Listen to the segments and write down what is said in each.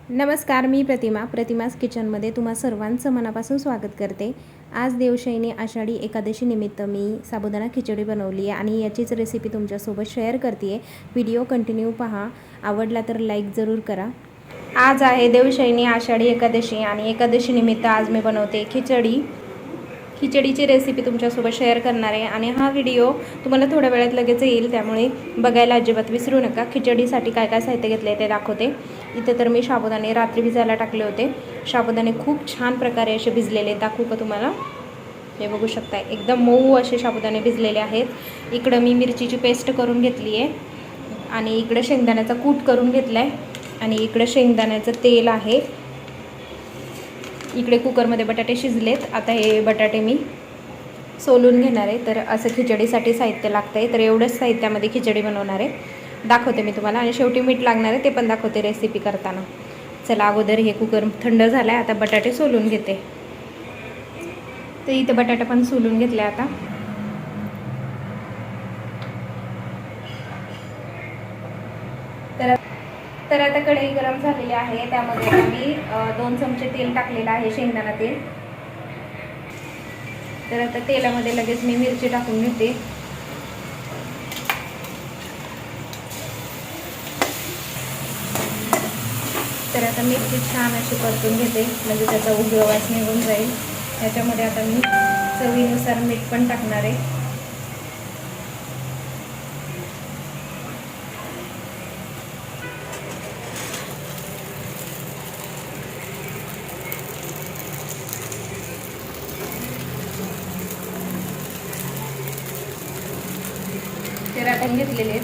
नमस्कार, मी प्रतिमास किचनमध्ये तुम्हा सर्वांचं मनापासून स्वागत करते। आज देवशयनी आषाढी एकादशी निमित्त मी साबुदाणा खिचडी बनवली आहे आणि याचीच रेसिपी तुमच्यासोबत शेअर करते आहे। व्हिडिओ कंटिन्यू पहा, आवडला तर लाईक ज़रूर करा। आज आहे देवशयनी आषाढी एकादशी आणि एकादशी निमित्त आज मी बनवते खिचडीची रेसिपी तुमच्यासोबत शेअर करणार आहे आणि हा व्हिडिओ तुम्हाला थोड्या वेळात लगेच येईल, त्यामुळे बघायला अजिबात विसरू नका। खिचडीसाठी काय काय साहित्य घेतले ते दाखवते। इथे तर मी साबुदाणे रात्री भिजायला टाकले होते। साबुदाणे खूप छान प्रकारे असे भिजलेले दाखवू का तुम्हाला? हे बघू शकता, एकदम मऊ असे साबुदाणे भिजलेले आहेत। इकडे मी मिरचीची पेस्ट करून घेतली आहे आणि इकडे शेंगदाण्याचा कूट करून घेतलाय आणि इकडे शेंगदाण्याचं तेल आहे। इकडे कुकरमध्ये बटाटे शिजलेत। आता हे बटाटे मी सोलून घेणार आहे। तर असं खिचडीसाठी साहित्य लागतंय, तर एवढंच साहित्यामध्ये खिचडी बनवणार आहे, दाखवते मी तुम्हाला। आणि शेवटी मीठ लागणार आहे, ते पण दाखवते रेसिपी करताना। चला, अगोदर हे कुकर थंड झालं आहे, आता बटाटे सोलून घेते। तर इथे बटाटे पण सोलून घेतले आता। तर आता कढई गरम झालेली आहे, त्यामध्ये मी 2 चमचे तेल टाकलेलं आहे, शेंगदाणा तेल। तर आता तेलामध्ये लगेच मी मिरची टाकून घेते। तर आता मिरची छान अशी परतून घेते, म्हणजे त्याचा उग्र वास निघून जाईल। त्याच्यामध्ये आता मी चवीनुसार मीठ पण टाकणार आहे। ते टाकून घेतलेले आहेत।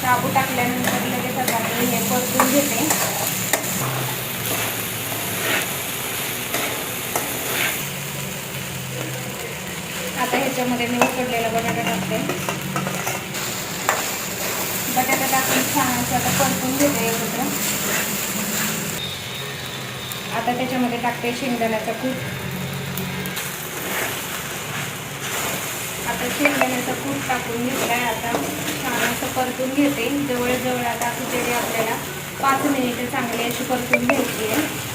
साबू टाकल्यानंतर लगेच आता हे परतून घेते। आता ह्याच्यामध्ये मी उकडलेला बटाटा टाकते। बटाटा टाकून छान असं आता परतून घेते एकत्र। आता त्याच्यामध्ये टाकते शेंगदाण्याचा कूट। आता शेंगदाण्याचा कूट टाकून घेतलाय, आता छान असं परतून घेते। जवळजवळ आता खिचडी आपल्याला 5 मिनिटे चांगली अशी परतून घ्यायची आहे।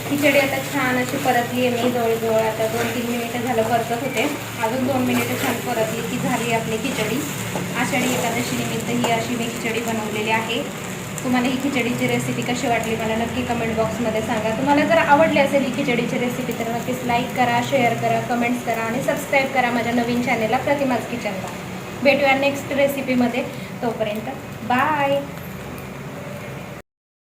खिचडी आता छान अशी परतली आहे मी, जवळजवळ आता 2-3 मिनिटं झालं परतत होते। अजून 2 मिनिटं छान परतली की झाली आपली खिचडी। आषाढी एकादशी निमित्त ही अशी मी खिचडी बनवलेली आहे। तुम्हाला ही खिचडीची रेसिपी कशी वाटली मला नक्की कमेंट बॉक्समध्ये सांगा। तुम्हाला जर आवडली असेल ही खिचडीची रेसिपी तर नक्कीच लाईक करा, शेअर करा, कमेंट्स करा आणि सबस्क्राईब करा माझ्या नवीन चॅनेलला प्रतिमाज किचनला। भेटूया नेक्स्ट रेसिपीमध्ये, तोपर्यंत बाय।